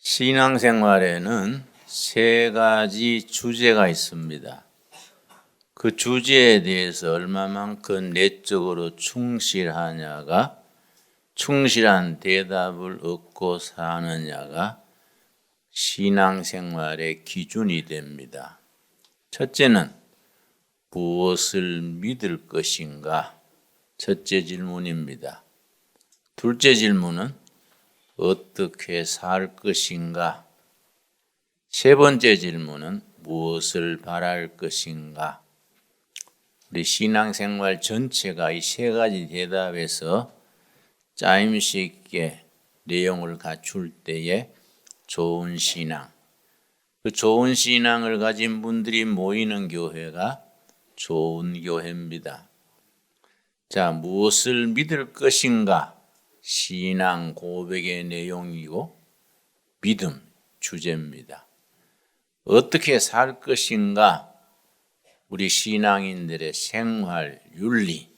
신앙생활에는 세 가지 주제가 있습니다. 그 주제에 대해서 얼마만큼 내적으로 충실하냐가, 충실한 대답을 얻고 사느냐가 신앙생활의 기준이 됩니다. 첫째는 무엇을 믿을 것인가? 첫째 질문입니다. 둘째 질문은 어떻게 살 것인가? 세 번째 질문은 무엇을 바랄 것인가? 우리 신앙생활 전체가 이 세 가지 대답에서 짜임새 있게 내용을 갖출 때에 좋은 신앙, 그 좋은 신앙을 가진 분들이 모이는 교회가 좋은 교회입니다. 자, 무엇을 믿을 것인가? 신앙 고백의 내용이고 믿음 주제입니다. 어떻게 살 것인가? 우리 신앙인들의 생활 윤리,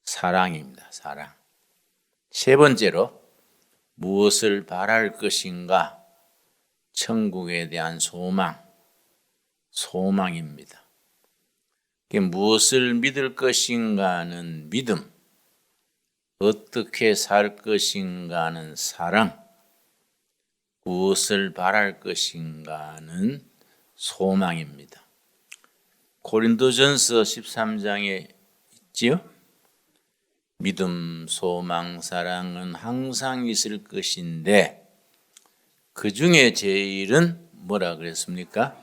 사랑입니다. 사랑. 세 번째로 무엇을 바랄 것인가? 천국에 대한 소망, 소망입니다. 무엇을 믿을 것인가는 믿음, 어떻게 살 것인가는 사랑, 무엇을 바랄 것인가는 소망입니다. 고린도전서 13장에 있지요? 믿음, 소망, 사랑은 항상 있을 것인데 그 중에 제일은 뭐라 그랬습니까?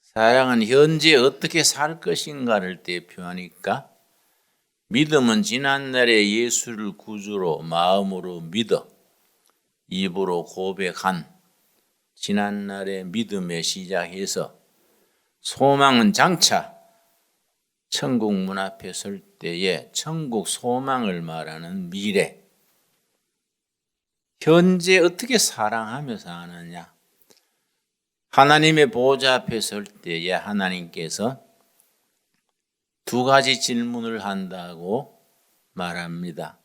사랑은 현재 어떻게 살 것인가를 대표하니까 믿음은 지난날에 예수를 구주로 마음으로 믿어 입으로 고백한 지난날의 믿음의 시작해서 소망은 장차 천국 문 앞에 설 때에 천국 소망을 말하는 미래. 현재 어떻게 사랑하며 사느냐? 하나님의 보좌 앞에 설 때에 하나님께서 두 가지 질문을 한다고 말합니다.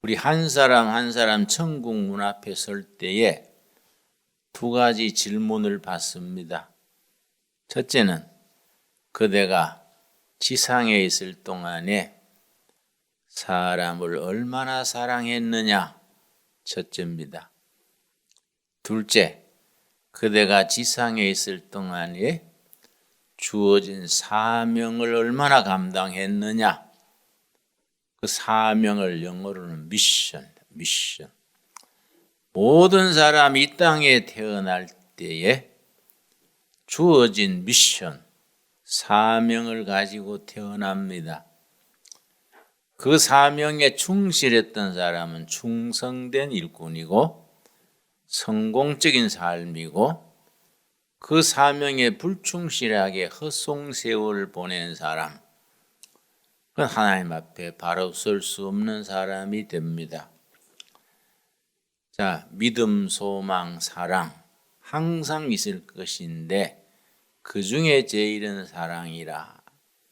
우리 한 사람 한 사람 천국 문 앞에 설 때에 두 가지 질문을 받습니다. 첫째는 그대가 지상에 있을 동안에 사람을 얼마나 사랑했느냐? 첫째입니다. 둘째, 그대가 지상에 있을 동안에 주어진 사명을 얼마나 감당했느냐? 그 사명을 영어로는 미션. 모든 사람이 이 땅에 태어날 때에 주어진 미션, 사명을 가지고 태어납니다. 그 사명에 충실했던 사람은 충성된 일꾼이고 성공적인 삶이고 그 사명에 불충실하게 헛송세월을 보낸 사람, 그건 하나님 앞에 바로 설 수 없는 사람이 됩니다. 자, 믿음, 소망, 사랑 항상 있을 것인데 그 중에 제일은 사랑이라.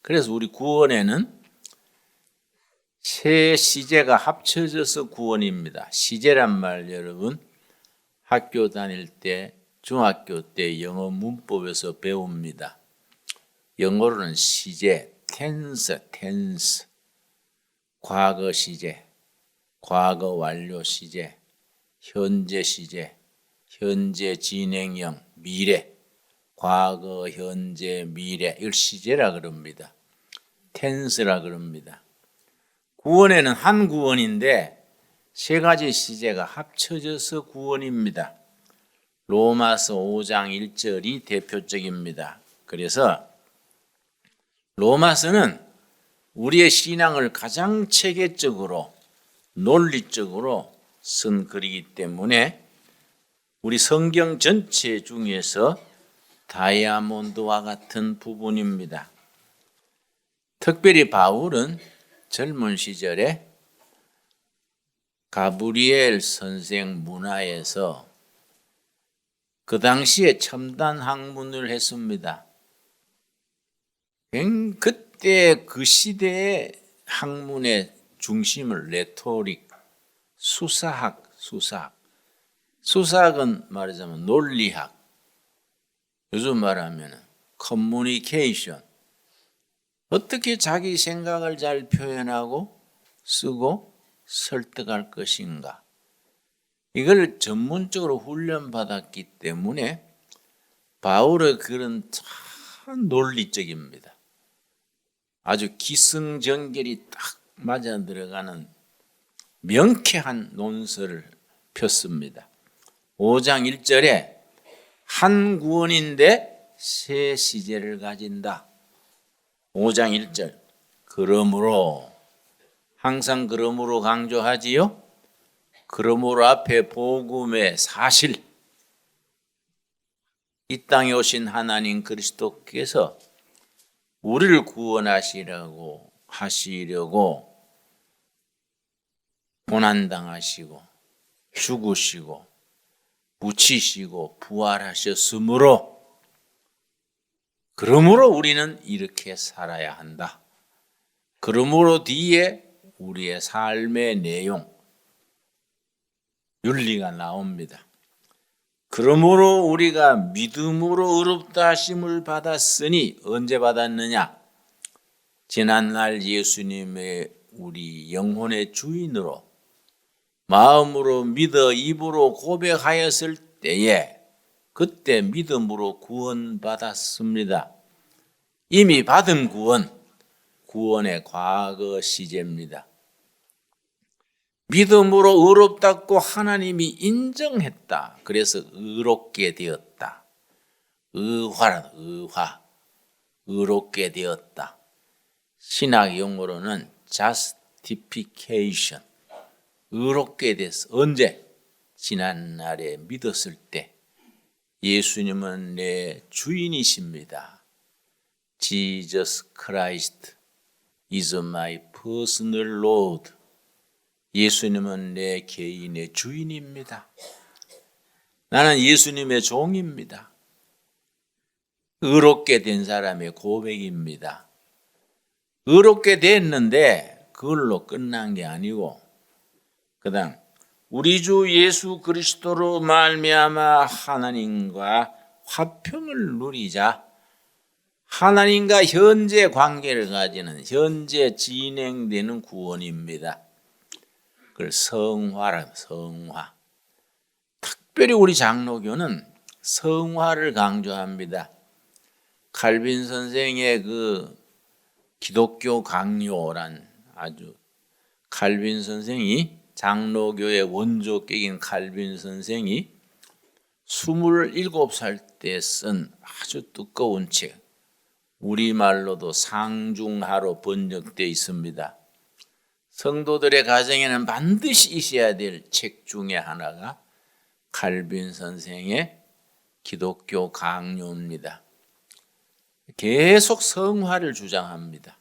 그래서 우리 구원에는 세 시제가 합쳐져서 구원입니다. 시제란 말 여러분 학교 다닐 때 중학교 때 영어 문법에서 배웁니다. 영어로는 시제, tense, 과거 시제, 과거 완료 시제, 현재 시제, 현재 진행형, 미래, 과거, 현재, 미래, 이걸 시제라 그럽니다. tense라 그럽니다. 구원에는 한 구원인데 세 가지 시제가 합쳐져서 구원입니다. 로마서 5장 1절이 대표적입니다. 그래서 로마서는 우리의 신앙을 가장 체계적으로 논리적으로 쓴 글이기 때문에 우리 성경 전체 중에서 다이아몬드와 같은 부분입니다. 특별히 바울은 젊은 시절에 가브리엘 선생 문화에서 그 당시에 첨단 학문을 했습니다. 그때 그 시대의 학문의 중심을 레토릭, 수사학은 말하자면 논리학, 요즘 말하면 커뮤니케이션, 어떻게 자기 생각을 잘 표현하고 쓰고 설득할 것인가, 이걸 전문적으로 훈련받았기 때문에 바울의 글은 참 논리적입니다. 아주 기승전결이 딱 맞아 들어가는 명쾌한 논설을 폈습니다. 5장 1절에 한 구원인데 세 시제를 가진다. 5장 1절. 그러므로, 항상 그러므로 강조하지요. 그러므로 앞에 복음의 사실, 이 땅에 오신 하나님 그리스도께서 우리를 구원하시려고 고난당하시고 죽으시고 묻히시고 부활하셨으므로, 그러므로 우리는 이렇게 살아야 한다. 그러므로 뒤에 우리의 삶의 내용, 윤리가 나옵니다. 그러므로 우리가 믿음으로 의롭다 하심을 받았으니, 언제 받았느냐? 지난날 예수님의 우리 영혼의 주인으로 마음으로 믿어 입으로 고백하였을 때에, 그때 믿음으로 구원받았습니다. 이미 받은 구원의 과거 시제입니다. 믿음으로 의롭다고 하나님이 인정했다. 그래서 의롭게 되었다. 의롭게 되었다. 신학 용어로는 justification. 의롭게 됐어. 언제? 지난날에 믿었을 때. 예수님은 내 주인이십니다. Jesus Christ is my personal Lord. 예수님은 내 개인의 주인입니다. 나는 예수님의 종입니다. 의롭게 된 사람의 고백입니다. 의롭게 됐는데 그걸로 끝난 게 아니고, 그다음 우리 주 예수 그리스도로 말미암아 하나님과 화평을 누리자. 하나님과 현재 관계를 가지는, 현재 진행되는 구원입니다. 그걸 성화. 특별히 우리 장로교는 성화를 강조합니다. 칼빈 선생의 그 기독교 강요란, 아주 칼빈 선생이, 장로교의 원조격인 칼빈 선생이 27살 때 쓴 아주 두꺼운 책, 우리말로도 상중하로 번역되어 있습니다. 성도들의 가정에는 반드시 있어야 될 책 중에 하나가 칼빈 선생의 기독교 강요입니다. 계속 성화를 주장합니다.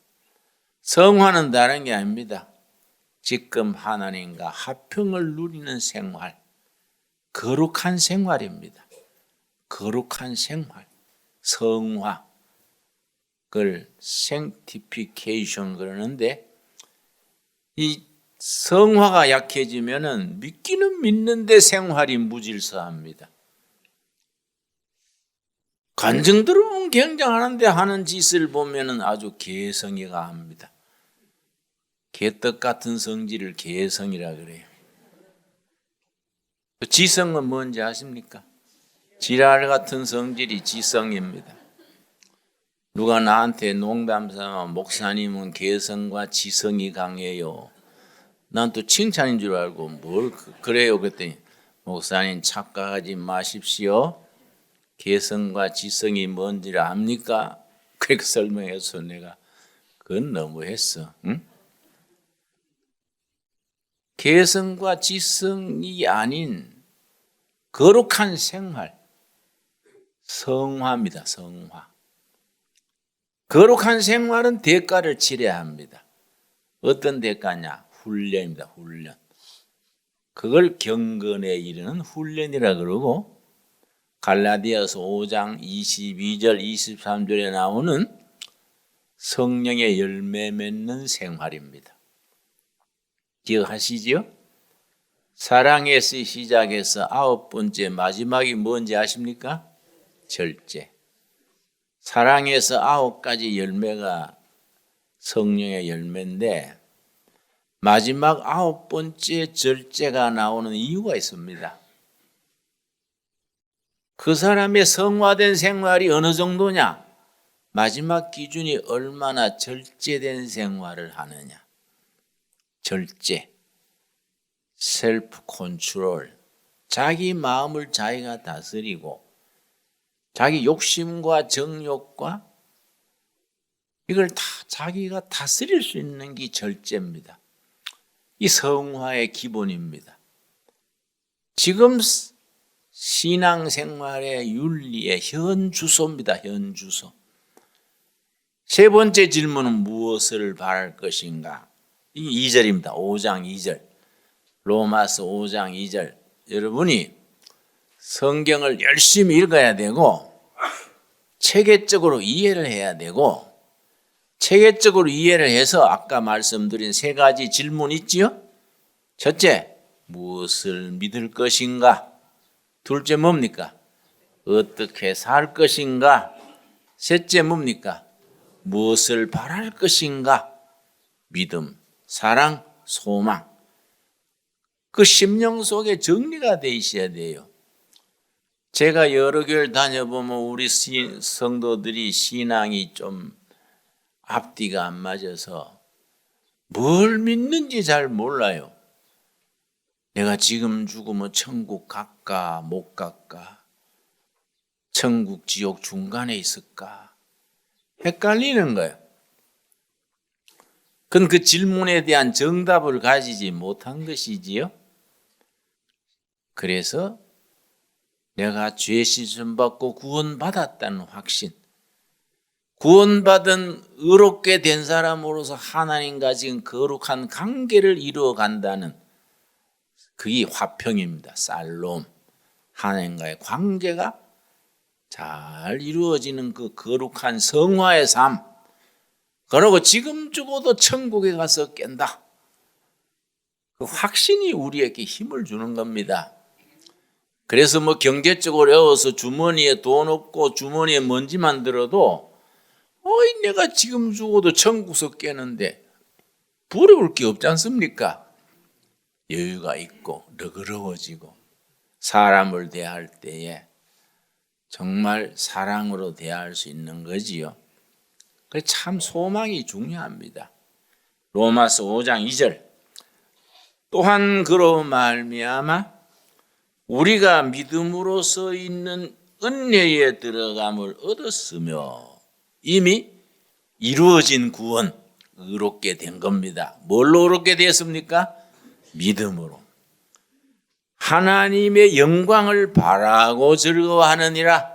성화는 다른 게 아닙니다. 지금 하나님과 화평을 누리는 생활, 거룩한 생활입니다. 거룩한 생활, 성화, 그걸 sanctification 그러는데, 이 성화가 약해지면은 믿기는 믿는데 생활이 무질서합니다. 간증들은 굉장하는데 하는 짓을 보면은 아주 개성이 가합니다. 개떡 같은 성질을 개성이라 그래요. 지성은 뭔지 아십니까? 지랄 같은 성질이 지성입니다. 누가 나한테 농담삼아 목사님은 개성과 지성이 강해요. 난 또 칭찬인 줄 알고 뭘 그래요 그랬더니, 목사님 착각하지 마십시오. 개성과 지성이 뭔지를 압니까? 그렇게 설명해서 내가 그건 너무했어. 응? 개성과 지성이 아닌 거룩한 생활, 성화입니다. 성화. 거룩한 생활은 대가를 치러야 합니다. 어떤 대가냐? 훈련입니다. 훈련. 그걸 경건에 이르는 훈련이라 그러고, 갈라디아서 5장 22절 23절에 나오는 성령의 열매 맺는 생활입니다. 기억하시죠? 사랑에서 시작해서 9번째 마지막이 뭔지 아십니까? 절제. 사랑에서 9가지 열매가 성령의 열매인데 마지막 9번째 절제가 나오는 이유가 있습니다. 그 사람의 성화된 생활이 어느 정도냐? 마지막 기준이 얼마나 절제된 생활을 하느냐. 절제, 셀프 컨트롤, 자기 마음을 자기가 다스리고 자기 욕심과 정욕과 이걸 다 자기가 다스릴 수 있는 게 절제입니다. 이 성화의 기본입니다. 지금 신앙생활의 윤리의 현주소입니다. 현주소. 세 번째 질문은 무엇을 바랄 것인가? 이 2절입니다. 5장 2절. 로마서 5장 2절. 여러분이 성경을 열심히 읽어야 되고 체계적으로 이해를 해야 되고 체계적으로 이해를 해서 아까 말씀드린 3가지 질문 있지요? 첫째, 무엇을 믿을 것인가? 둘째 뭡니까? 어떻게 살 것인가? 셋째 뭡니까? 무엇을 바랄 것인가? 믿음, 사랑, 소망. 그 심령 속에 정리가 돼 있어야 돼요. 제가 여러 교회를 다녀보면 우리 성도들이 신앙이 좀 앞뒤가 안 맞아서 뭘 믿는지 잘 몰라요. 내가 지금 죽으면 천국 갈까 못 갈까? 천국 지옥 중간에 있을까? 헷갈리는 거예요. 그건 그 질문에 대한 정답을 가지지 못한 것이지요. 그래서 내가 죄 씻음 받고 구원받았다는 확신, 구원받은 의롭게 된 사람으로서 하나님과 지금 거룩한 관계를 이루어간다는 그게 화평입니다. 살롬. 하나님과의 관계가 잘 이루어지는 그 거룩한 성화의 삶. 그러고 지금 죽어도 천국에 가서 깬다. 그 확신이 우리에게 힘을 주는 겁니다. 그래서 뭐 경제적으로 어려워서 주머니에 돈 없고 주머니에 먼지만 들어도 어이 내가 지금 죽어도 천국에서 깨는데 부러울 게 없지 않습니까? 여유가 있고 너그러워지고 사람을 대할 때에 정말 사랑으로 대할 수 있는 거지요. 그래서 참 소망이 중요합니다. 로마서 5장 2절. 또한 그로 말미암아 우리가 믿음으로써 있는 은혜에 들어감을 얻었으며 이미 이루어진 구원, 의롭게 된 겁니다. 뭘로 의롭게 되었습니까? 믿음으로. 하나님의 영광을 바라고 즐거워하느니라.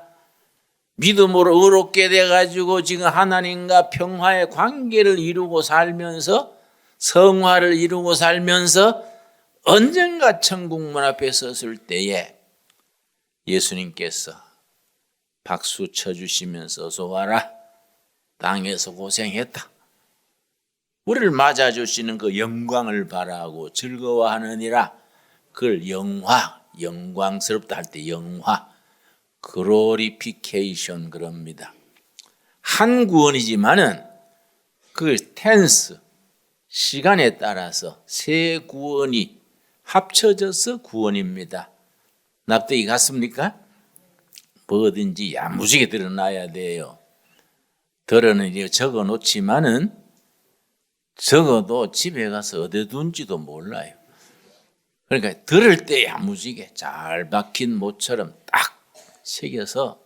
믿음으로 의롭게 돼가지고 지금 하나님과 평화의 관계를 이루고 살면서 성화를 이루고 살면서 언젠가 천국문 앞에 섰을 때에 예수님께서 박수 쳐주시면서 어서 와라. 땅에서 고생했다. 우리를 맞아주시는 그 영광을 바라고 즐거워하느니라. 그걸 영광스럽다 할 때 영화, 글로리피케이션 그럽니다. 한 구원이지만은 그 텐스, 시간에 따라서 세 구원이 합쳐져서 구원입니다. 납득이 갔습니까? 뭐든지 야무지게 드러나야 돼요. 들어는 적어 놓지만은 적어도 집에 가서 어디 둔지도 몰라요. 그러니까 들을 때 야무지게 잘 박힌 못처럼 딱 새겨서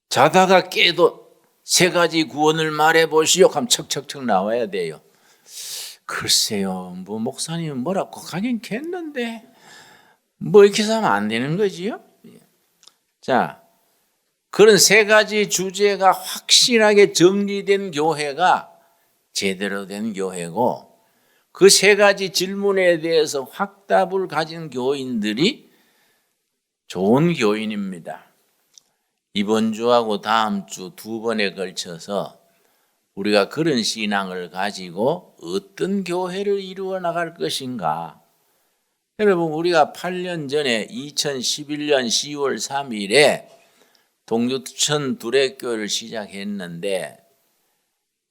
자다가 깨도 3가지 구원을 말해 보시오 하면 척척척 나와야 돼요. 글쎄요, 뭐 목사님은 뭐라고 하긴 했는데 뭐 이렇게 하면 안 되는 거지요. 자, 그런 3가지 주제가 확실하게 정리된 교회가 제대로 된 교회고 그 3가지 질문에 대해서 확답을 가진 교인들이 좋은 교인입니다. 이번 주하고 다음 주 2번에 걸쳐서 우리가 그런 신앙을 가지고 어떤 교회를 이루어 나갈 것인가 여러분, 우리가 8년 전에 2011년 10월 3일에 동두천 두레교회를 시작했는데,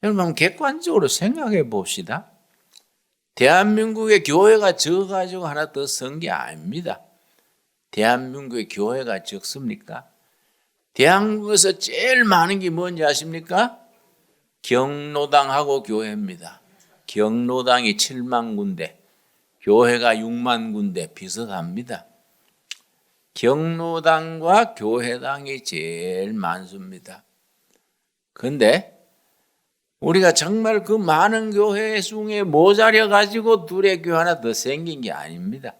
여러분 한번 객관적으로 생각해 봅시다. 대한민국의 교회가 적어가지고 하나 더 선 게 아닙니다. 대한민국의 교회가 적습니까? 대한민국에서 제일 많은 게 뭔지 아십니까? 경로당하고 교회입니다. 경로당이 7만 군데, 교회가 6만 군데 비슷합니다. 경로당과 교회당이 제일 많습니다. 그런데 우리가 정말 그 많은 교회 중에 모자려 가지고 두레교회 하나 더 생긴 게 아닙니다.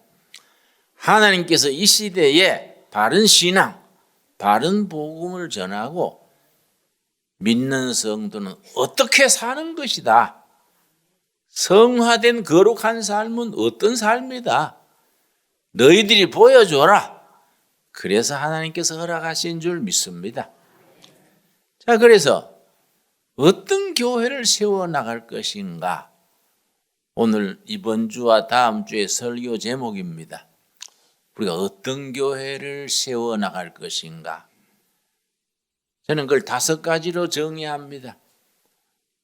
하나님께서 이 시대에 바른 신앙, 바른 복음을 전하고 믿는 성도는 어떻게 사는 것이다. 성화된 거룩한 삶은 어떤 삶이다. 너희들이 보여줘라. 그래서 하나님께서 허락하신 줄 믿습니다. 자, 그래서 어떤 교회를 세워나갈 것인가? 오늘 이번 주와 다음 주의 설교 제목입니다. 우리가 어떤 교회를 세워나갈 것인가? 저는 그걸 5가지로 정의합니다.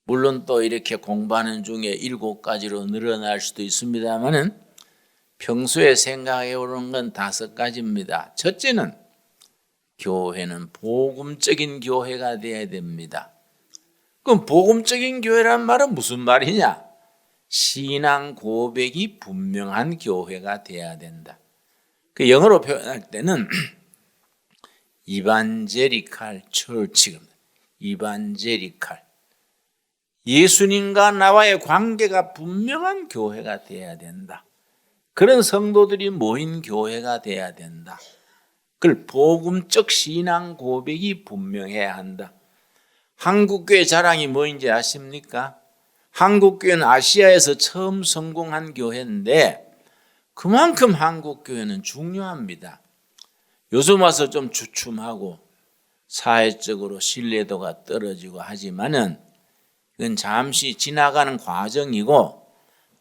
물론 또 이렇게 공부하는 중에 7가지로 늘어날 수도 있습니다만은 평소에 생각해 오는 건 5가지입니다. 첫째는 교회는 복음적인 교회가 되어야 됩니다. 그럼 복음적인 교회란 말은 무슨 말이냐? 신앙 고백이 분명한 교회가 되어야 된다. 그 영어로 표현할 때는 이반제리칼 처치입니다. 이반제리칼. 예수님과 나와의 관계가 분명한 교회가 되어야 된다. 그런 성도들이 모인 교회가 되어야 된다. 그걸 복음적 신앙 고백이 분명해야 한다. 한국교회 자랑이 뭐인지 아십니까? 한국교회는 아시아에서 처음 성공한 교회인데 그만큼 한국교회는 중요합니다. 요즘 와서 좀 주춤하고 사회적으로 신뢰도가 떨어지고 하지만은 이건 잠시 지나가는 과정이고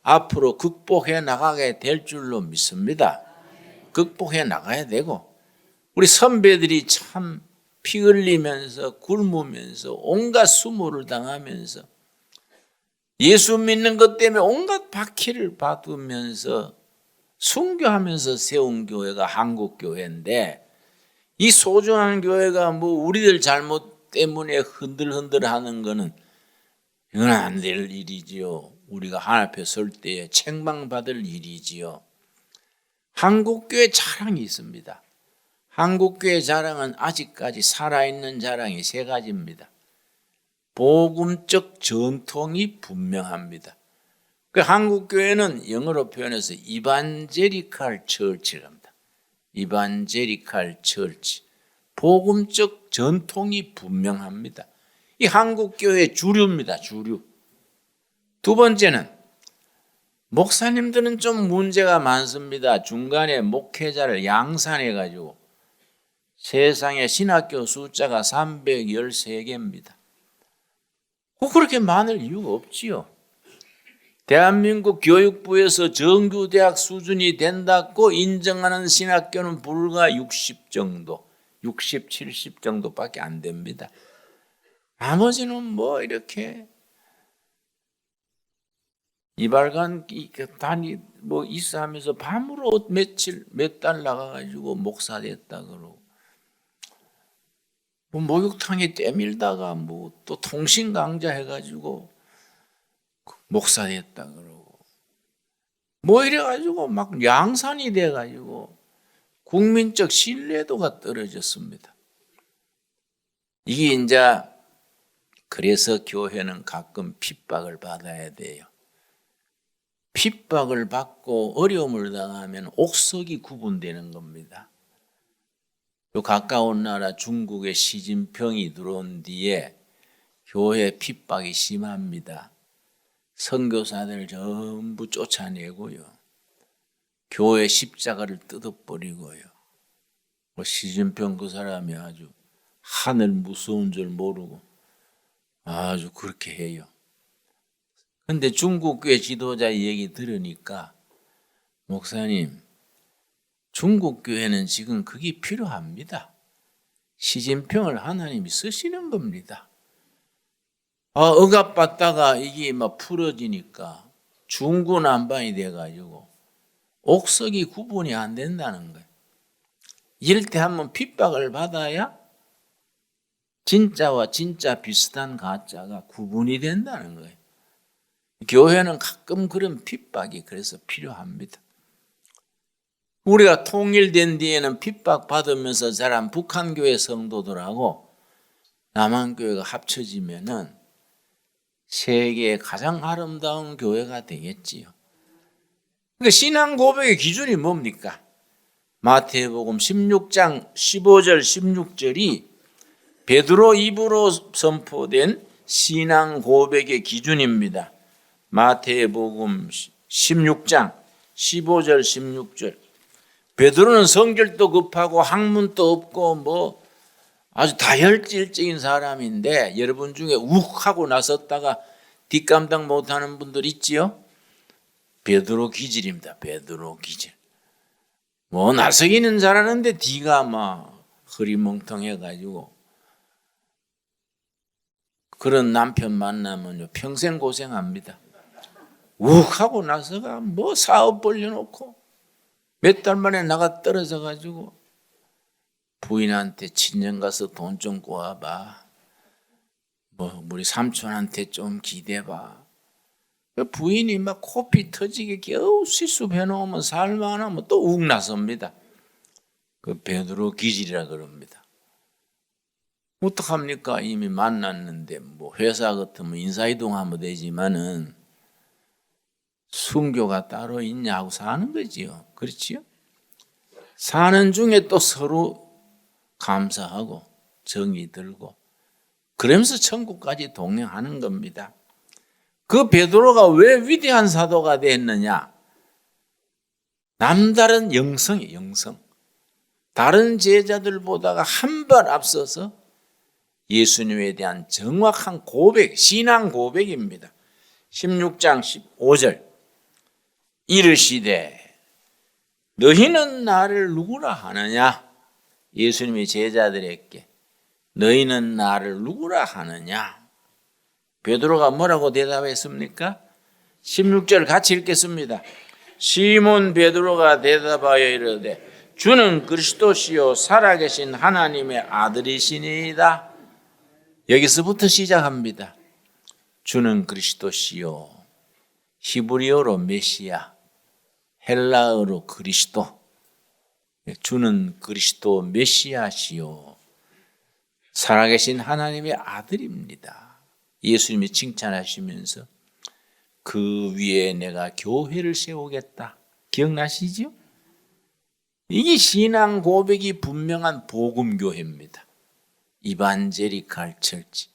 앞으로 극복해 나가게 될 줄로 믿습니다. 극복해 나가야 되고 우리 선배들이 참 피 흘리면서 굶으면서 온갖 수모를 당하면서 예수 믿는 것 때문에 온갖 박해를 받으면서 순교하면서 세운 교회가 한국교회인데 이 소중한 교회가 뭐 우리들 잘못 때문에 흔들흔들하는 거는 이건 안 될 일이지요. 우리가 하나님 앞에 설 때에 책망받을 일이지요. 한국교회 자랑이 있습니다. 한국교회 자랑은 아직까지 살아있는 자랑이 3가지입니다. 복음적 전통이 분명합니다. 그 한국교회는 영어로 표현해서 이반제리칼 처치를 합니다. 이반제리칼 처치. 복음적 전통이 분명합니다. 이 한국교회의 주류입니다. 주류. 2번째는 목사님들은 좀 문제가 많습니다. 중간에 목회자를 양산해가지고 세상에 신학교 숫자가 313개입니다. 그렇게 많을 이유가 없지요. 대한민국 교육부에서 정규대학 수준이 된다고 인정하는 신학교는 불과 60 정도, 60, 70 정도밖에 안 됩니다. 나머지는 뭐 이렇게 이발관 단위 뭐 있어 하면서 밤으로 며칠 몇 달 나가가지고 목사 됐다 그러고 뭐 목욕탕에 때밀다가 뭐 또 통신 강좌 해가지고 목사 됐다 그러고 뭐 이래가지고 막 양산이 돼가지고 국민적 신뢰도가 떨어졌습니다. 이게 이제 그래서 교회는 가끔 핍박을 받아야 돼요. 핍박을 받고 어려움을 당하면 옥석이 구분되는 겁니다. 요 가까운 나라 중국의 시진핑이 들어온 뒤에 교회 핍박이 심합니다. 선교사들 전부 쫓아내고요. 교회 십자가를 뜯어버리고요. 시진핑 그 사람이 아주 하늘 무서운 줄 모르고 아주 그렇게 해요. 그런데 중국 교회 지도자 얘기 들으니까 목사님 중국 교회는 지금 그게 필요합니다. 시진핑을 하나님이 쓰시는 겁니다. 억압받다가 이게 막 풀어지니까 중구난방이 돼가지고 옥석이 구분이 안 된다는 거예요. 이럴 때 한번 핍박을 받아야 진짜와 진짜 비슷한 가짜가 구분이 된다는 거예요. 교회는 가끔 그런 핍박이 그래서 필요합니다. 우리가 통일된 뒤에는 핍박받으면서 자란 북한교회 성도들하고 남한교회가 합쳐지면은 세계의 가장 아름다운 교회가 되겠지요. 그러니까 신앙 고백의 기준이 뭡니까? 마태복음 16장 15절 16절이 베드로 입으로 선포된 신앙 고백의 기준입니다. 마태복음 16장 15절 16절. 베드로는 성결도 급하고 학문도 없고 뭐 아주 다혈질적인 사람인데 여러분 중에 욱 하고 나섰다가 뒷감당 못하는 분들 있지요? 베드로 기질입니다. 베드로 기질. 뭐 나서기는 잘하는데 뒤가 막 흐리멍텅해가지고 그런 남편 만나면요 평생 고생합니다. 욱 하고 나서가 뭐 사업 벌려놓고 몇 달 만에 나가 떨어져가지고 부인한테 친정 가서 돈 좀 꼬아봐. 뭐 우리 삼촌한테 좀 기대봐. 부인이 막 코피 터지게 겨우 시습해 놓으면 살만하면 또 욱 나섭니다. 그 베드로 기질이라 그럽니다. 어떡합니까? 이미 만났는데 뭐 회사 같으면 인사이동하면 되지만은 순교가 따로 있냐고 사는 거지요. 그렇지요? 사는 중에 또 서로 감사하고 정이 들고 그러면서 천국까지 동행하는 겁니다. 그 베드로가 왜 위대한 사도가 됐느냐? 남다른 영성이에요. 영성. 다른 제자들보다가 한 발 앞서서 예수님에 대한 정확한 고백, 신앙 고백입니다. 16장 15절 이르시되 너희는 나를 누구라 하느냐? 예수님이 제자들에게 너희는 나를 누구라 하느냐? 베드로가 뭐라고 대답했습니까? 16절 같이 읽겠습니다. 시몬 베드로가 대답하여 이르되 주는 그리스도시요 살아계신 하나님의 아들이시니이다. 여기서부터 시작합니다. 주는 그리스도시요 히브리어로 메시아, 헬라어로 그리스도. 주는 그리스도 메시아시요 살아계신 하나님의 아들입니다. 예수님이 칭찬하시면서 그 위에 내가 교회를 세우겠다. 기억나시죠? 이게 신앙 고백이 분명한 복음교회입니다. 이반제리칼 철치.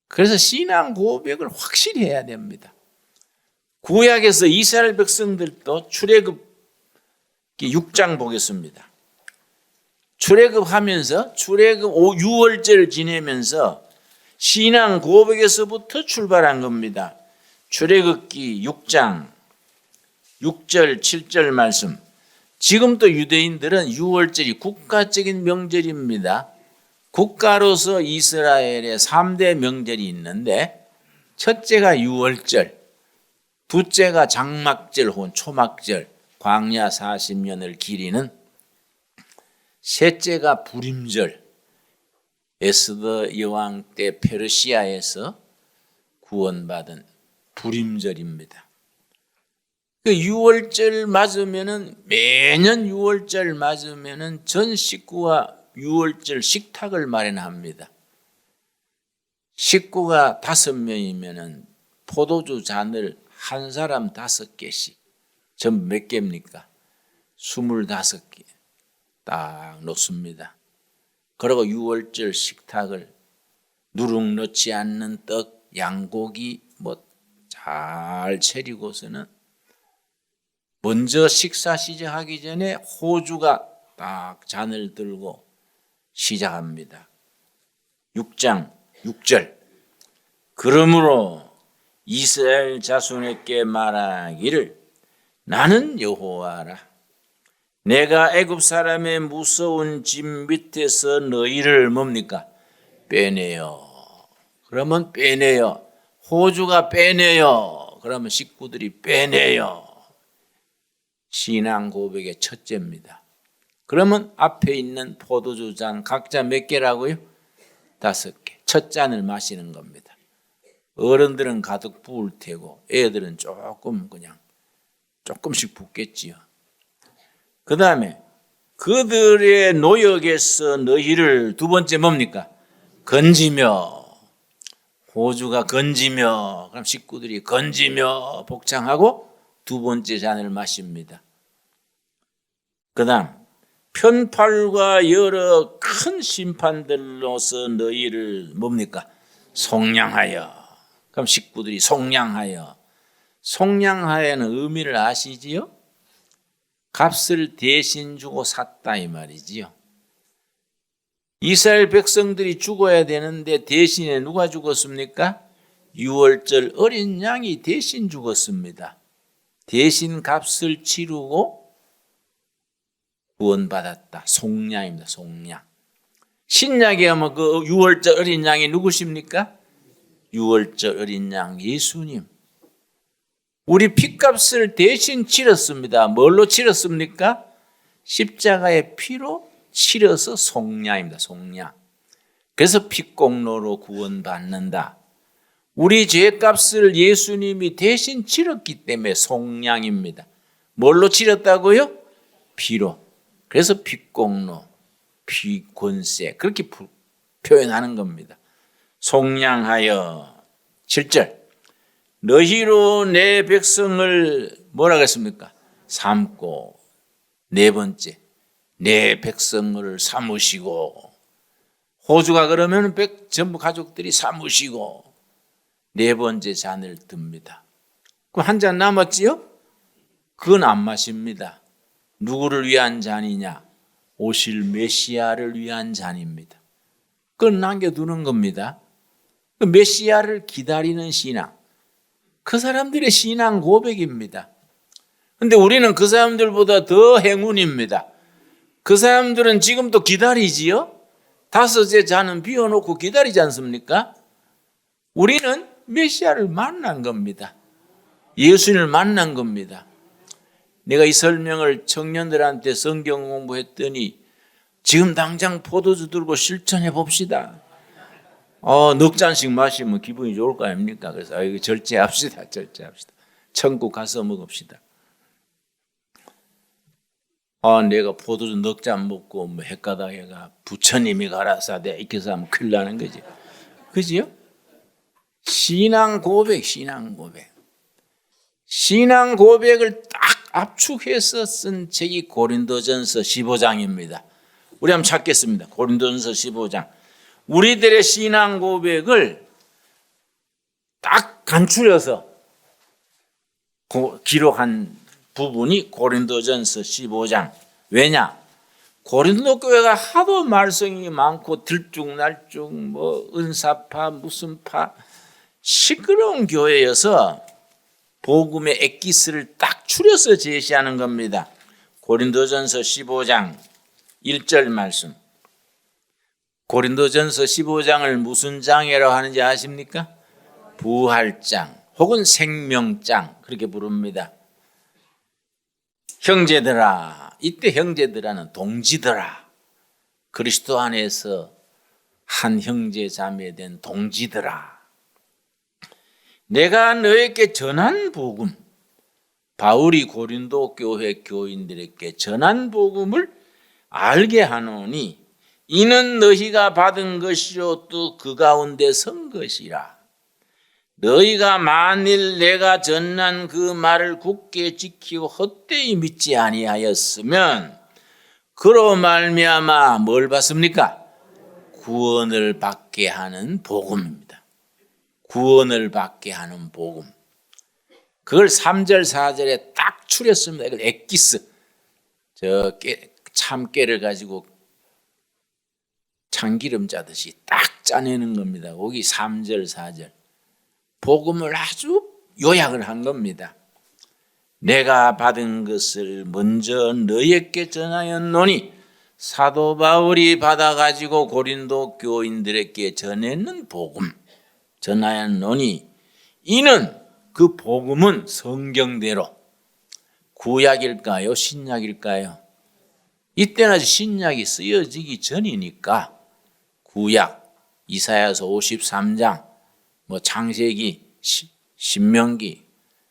그래서 신앙 고백을 확실히 해야 됩니다. 구약에서 이스라엘 백성들도 출애굽 6장 보겠습니다. 출애굽하면서 출애굽 6월절 지내면서 신앙 고백에서부터 출발한 겁니다. 출애굽기 6장 6절 7절 말씀. 지금도 유대인들은 6월절이 국가적인 명절입니다. 국가로서 이스라엘의 3대 명절이 있는데 첫째가 6월절, 둘째가 장막절 혹은 초막절, 광야 40년을 기리는, 셋째가 부림절, 에스더 여왕 때 페르시아에서 구원받은 부림절입니다. 그 6월절 맞으면은 매년 6월절 맞으면은 전 식구와 6월절 식탁을 마련합니다. 식구가 5명이면은 포도주 잔을 한 사람 5개씩. 전 몇 개입니까? 25개 딱 놓습니다. 그리고 6월절 식탁을 누룩 넣지 않는 떡, 양고기 뭐 잘 차리고서는 먼저 식사 시작하기 전에 호주가 딱 잔을 들고 시작합니다. 6장 6절 그러므로 이스라엘 자손에게 말하기를 나는 여호와라 내가 애굽 사람의 무서운 짐 밑에서 너희를 뭡니까? 빼내요. 그러면 빼내요. 호주가 빼내요. 그러면 식구들이 빼내요. 신앙 고백의 첫째입니다. 그러면 앞에 있는 포도주 잔 각자 몇 개라고요? 5개. 첫 잔을 마시는 겁니다. 어른들은 가득 부을 테고 애들은 조금 그냥 조금씩 붓겠지요. 그 다음에 그들의 노역에서 너희를 두 번째 뭡니까? 건지며. 호주가 건지며, 그럼 식구들이 건지며 복창하고 두 번째 잔을 마십니다. 그 다음 편팔과 여러 큰 심판들로서 너희를 뭡니까? 속량하여. 그럼 식구들이 속량하여. 속량하여는 의미를 아시지요? 값을 대신 주고 샀다 이 말이지요. 이스라엘 백성들이 죽어야 되는데 대신에 누가 죽었습니까? 유월절 어린 양이 대신 죽었습니다. 대신 값을 치르고 구원받았다. 속량입니다. 속량. 신약에 하면 그 유월절 어린 양이 누구십니까? 유월절 어린 양 예수님. 우리 핏값을 대신 치렀습니다. 뭘로 치렀습니까? 십자가의 피로 치러서 속량입니다. 속량. 그래서 핏공로로 구원받는다. 우리 죄값을 예수님이 대신 치렀기 때문에 속량입니다. 뭘로 치렀다고요? 피로. 그래서 핏공로, 피권세 그렇게 표현하는 겁니다. 속량하여 7절 너희로 내 백성을 뭐라고 했습니까? 삼고 네 번째 내 백성을 삼으시고 호주가 그러면 전부 가족들이 삼으시고 네 번째 잔을 듭니다. 그럼 한 잔 남았지요? 그건 안 마십니다. 누구를 위한 잔이냐? 오실 메시아를 위한 잔입니다. 그건 남겨두는 겁니다. 그 메시아를 기다리는 신앙. 그 사람들의 신앙 고백입니다. 그런데 우리는 그 사람들보다 더 행운입니다. 그 사람들은 지금도 기다리지요? 5째 잔은 비워놓고 기다리지 않습니까? 우리는 메시아를 만난 겁니다. 예수님을 만난 겁니다. 내가 이 설명을 청년들한테 성경 공부했더니 지금 당장 포도주 들고 실천해 봅시다. 넉 잔씩 마시면 기분이 좋을 거 아닙니까? 그래서 이거 절제합시다. 절제합시다. 천국 가서 먹읍시다. 내가 포도주 넉 잔 먹고 뭐 헷가다가 부처님이 가라사대 이렇게 해서 하면 큰일 나는 거지. 그지요? 신앙 고백, 신앙 고백. 신앙 고백을 딱 압축해서 쓴 책이 고린도전서 15장입니다. 우리 한번 찾겠습니다. 고린도전서 15장. 우리들의 신앙 고백을 딱 간추려서 기록한 부분이 고린도전서 15장. 왜냐? 고린도 교회가 하도 말썽이 많고 들쭉날쭉 뭐 은사파 무슨 파 시끄러운 교회여서 복음의 엑기스를 딱 추려서 제시하는 겁니다. 고린도전서 15장 1절 말씀. 고린도전서 15장을 무슨 장이라고 하는지 아십니까? 부활장 혹은 생명장 그렇게 부릅니다. 형제들아, 이때 형제들아는 동지들아, 그리스도 안에서 한 형제 자매 된 동지들아, 내가 너에게 전한 복음, 바울이 고린도 교회 교인들에게 전한 복음을 알게 하노니 이는 너희가 받은 것이요 또 그 가운데 선 것이라. 너희가 만일 내가 전한 그 말을 굳게 지키고 헛되이 믿지 아니하였으면 그로 말미암아 뭘 받습니까? 구원을 받게 하는 복음입니다. 구원을 받게 하는 복음. 그걸 3절 4절에 딱 추렸습니다. 이걸 엑기스, 참깨를 가지고 참기름 짜듯이 딱 짜내는 겁니다. 거기 3절 4절 복음을 아주 요약을 한 겁니다. 내가 받은 것을 먼저 너희에게 전하였노니 사도 바울이 받아가지고 고린도 교인들에게 전했는 복음 전하였노니 이는 그 복음은 성경대로 구약일까요? 신약일까요? 이때는 아직 신약이 쓰여지기 전이니까 구약, 이사야서 53장, 창세기, 신명기,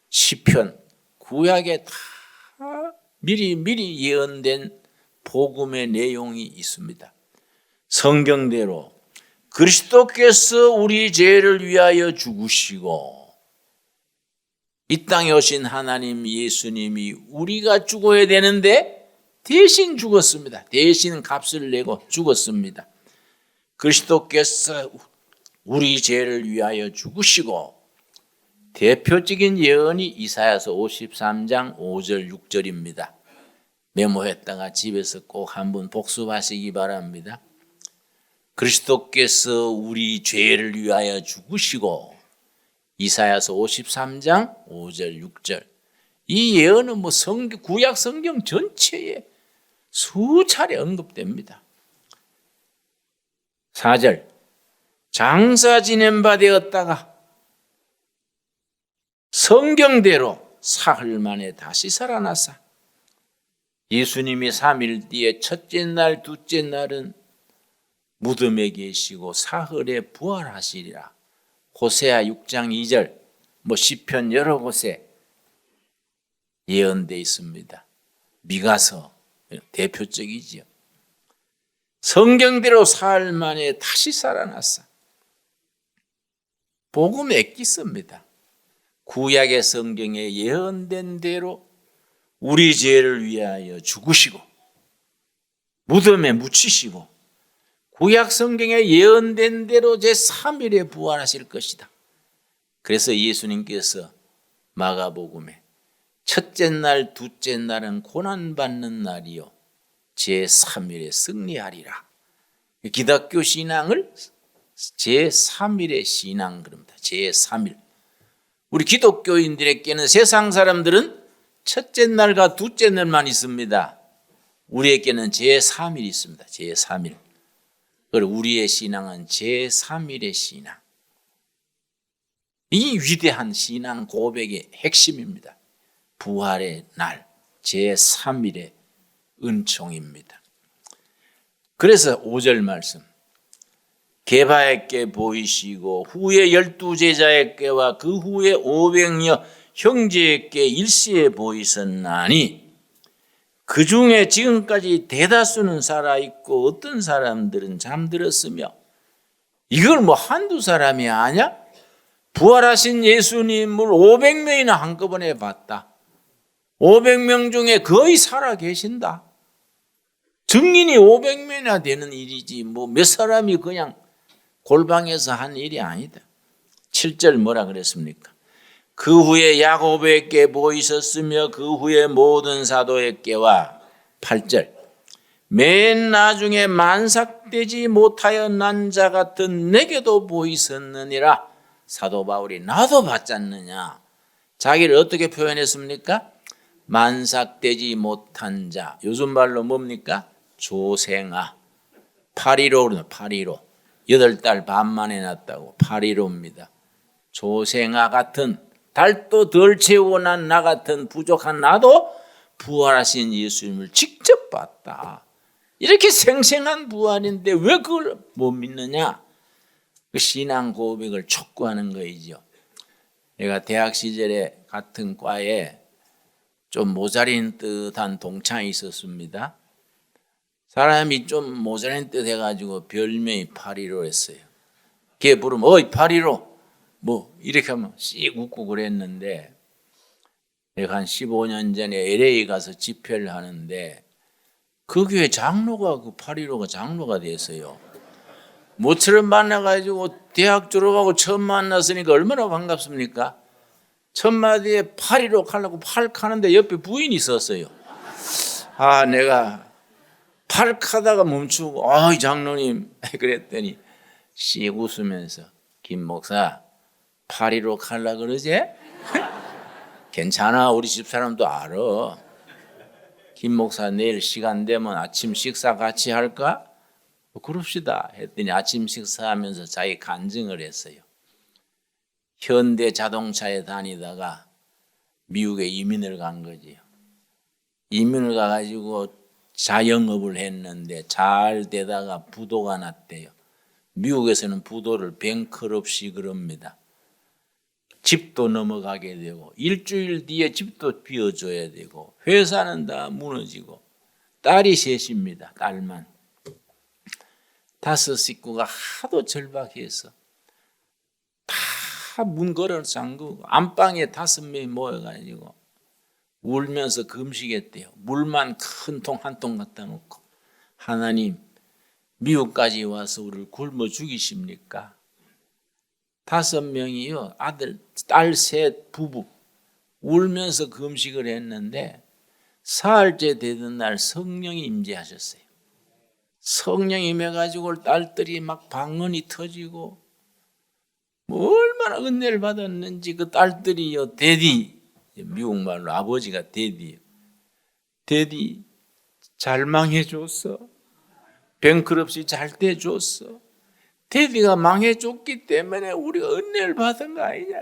시편, 구약에 다 미리 예언된 복음의 내용이 있습니다. 성경대로 그리스도께서 우리 죄를 위하여 죽으시고 이 땅에 오신 하나님 예수님이 우리가 죽어야 되는데 대신 죽었습니다. 대신 값을 내고 죽었습니다. 그리스도께서 우리 죄를 위하여 죽으시고 대표적인 예언이 이사야서 53장 5절 6절입니다. 메모했다가 집에서 꼭 한번 복습하시기 바랍니다. 그리스도께서 우리 죄를 위하여 죽으시고 이사야서 53장 5절 6절 이 예언은 구약 성경 전체에 수차례 언급됩니다. 4절 장사 지낸 바 되었다가 성경대로 사흘 만에 다시 살아나사 예수님이 3일 뒤에 첫째 날 둘째 날은 무덤에 계시고 사흘에 부활하시리라. 호세아 6장 2절 시편 여러 곳에 예언되어 있습니다. 미가서 대표적이지요. 성경대로 사흘 만에 다시 살아났어. 복음 엑기스입니다. 구약의 성경에 예언된 대로 우리 죄를 위하여 죽으시고 무덤에 묻히시고 구약 성경에 예언된 대로 제3일에 부활하실 것이다. 그래서 예수님께서 마가복음에 첫째 날 둘째 날은 고난받는 날이요 제3일에 승리하리라. 기독교 신앙을 제3일의 신앙 그럽니다. 제3일. 우리 기독교인들에게는 세상 사람들은 첫째 날과 둘째 날만 있습니다. 우리에게는 제3일 있습니다. 제3일. 그리고 우리의 신앙은 제3일의 신앙. 이 위대한 신앙 고백의 핵심입니다. 부활의 날, 제3일의 은총입니다. 그래서 5절 말씀. 게바에게 보이시고 후에 12제자에게와 그 후에 500여 형제에게 일시에 보이셨나니 그 중에 지금까지 대다수는 살아있고 어떤 사람들은 잠들었으며 이걸 한두 사람이 아냐? 부활하신 예수님을 500명이나 한꺼번에 봤다. 500명 중에 거의 살아 계신다. 증인이 500명이나 되는 일이지 몇 사람이 그냥 골방에서 한 일이 아니다. 7절 뭐라 그랬습니까? 그 후에 야곱에게 보이셨으며 그 후에 모든 사도에게와 8절 맨 나중에 만삭되지 못하여 난 자 같은 내게도 보이셨느니라. 사도 바울이 나도 봤지 않느냐. 자기를 어떻게 표현했습니까? 만삭되지 못한 자. 요즘 말로 뭡니까? 조생아. 8.15. 8.15. 8달 반 만에 났다고 8.15입니다. 조생아 같은 달도 덜 채우고 난 나 같은 부족한 나도 부활하신 예수님을 직접 봤다. 이렇게 생생한 부활인데 왜 그걸 못 믿느냐? 그 신앙 고백을 촉구하는 거이죠. 내가 대학 시절에 같은 과에 좀 모자린 듯한 동창이 있었습니다. 사람이 좀 모자란 듯 해가지고 별명이 8.15 했어요. 걔 부르면 어이 8.15 이렇게 하면 씩 웃고 그랬는데 내가 한 15년 전에 LA 가서 집회를 하는데 그 교회 장로가 그 8.15가 장로가 됐어요. 모처럼 만나가지고 대학 졸업하고 처음 만났으니까 얼마나 반갑습니까? 첫 마디에 8.15 하려고 팔 카는데 옆에 부인이 있었어요. 내가 팔 카다가 멈추고 장로님 그랬더니 씩 웃으면서 김 목사 8.15 하려고 그러지? 괜찮아. 우리 집사람도 알아. 김 목사 내일 시간 되면 아침 식사 같이 할까? 그럽시다 했더니 아침 식사하면서 자기 간증을 했어요. 현대 자동차에 다니다가 미국에 이민을 간 거지요. 이민을 가가지고 자영업을 했는데 잘 되다가 부도가 났대요. 미국에서는 부도를 뱅크럽시 그럽니다. 집도 넘어가게 되고 일주일 뒤에 집도 비워줘야 되고 회사는 다 무너지고 딸이 셋입니다. 딸만. 5 식구가 하도 절박해서 다 문 걸어 잠그고 안방에 5명이 모여가지고 울면서 금식했대요. 물만 큰 통 한 통 갖다 놓고 하나님 미국까지 와서 우리를 굶어 죽이십니까? 5명이요. 아들, 딸 3 부부 울면서 금식을 했는데 사흘째 되던 날 성령이 임재하셨어요. 성령이 임해가지고 딸들이 막 방언이 터지고 뭐 얼마나 은혜를 받았는지 그 딸들이요. 데디, 미국말로 아버지가 데디, 데디 잘 망해줬어. 뱅크럽시 잘 떼줬어. 데디가 망해줬기 때문에 우리가 은혜를 받은 거 아니냐.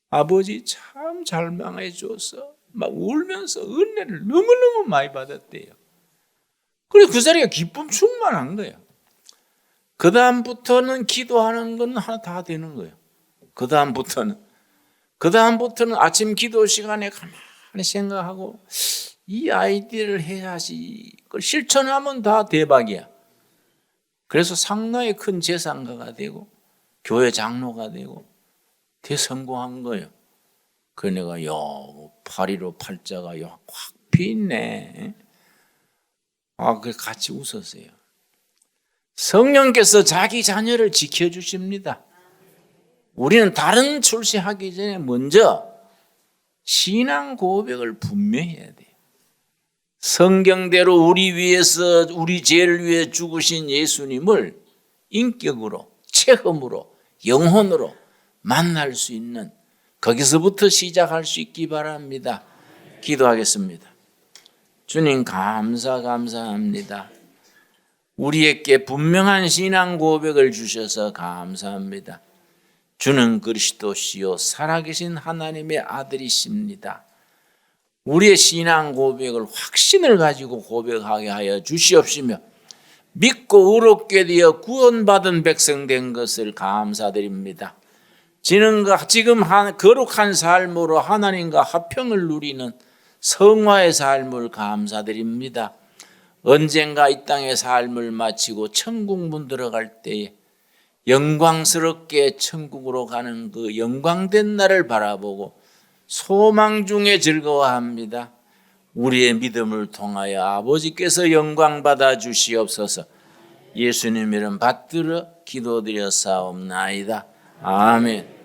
아버지 참 잘 망해줬어. 막 울면서 은혜를 너무너무 많이 받았대요. 그래서 그 자리가 기쁨 충만한 거예요. 그 다음부터는 기도하는 건 하나 다 되는 거예요. 그 다음부터는 아침 기도 시간에 가만히 생각하고 이 아이디어를 해야지. 그걸 실천하면 다 대박이야. 그래서 상당히 큰 재산가가 되고 교회 장로가 되고 대성공한 거예요. 그 내가 파리로 팔자가 확 비있네. 그 같이 웃었어요. 성령께서 자기 자녀를 지켜주십니다. 우리는 다른 출세하기 전에 먼저 신앙 고백을 분명히 해야 돼요. 성경대로 우리 위해서 우리 죄를 위해 죽으신 예수님을 인격으로, 체험으로, 영혼으로 만날 수 있는 거기서부터 시작할 수 있기 바랍니다. 기도하겠습니다. 주님 감사합니다. 우리에게 분명한 신앙 고백을 주셔서 감사합니다. 주는 그리스도시요 살아계신 하나님의 아들이십니다. 우리의 신앙 고백을 확신을 가지고 고백하게 하여 주시옵시며 믿고 의롭게 되어 구원받은 백성 된 것을 감사드립니다. 지금 거룩한 삶으로 하나님과 화평을 누리는 성화의 삶을 감사드립니다. 언젠가 이 땅의 삶을 마치고 천국문 들어갈 때에 영광스럽게 천국으로 가는 그 영광된 날을 바라보고 소망 중에 즐거워합니다. 우리의 믿음을 통하여 아버지께서 영광 받아 주시옵소서. 예수님 이름 받들어 기도드려 사옵나이다. 아멘.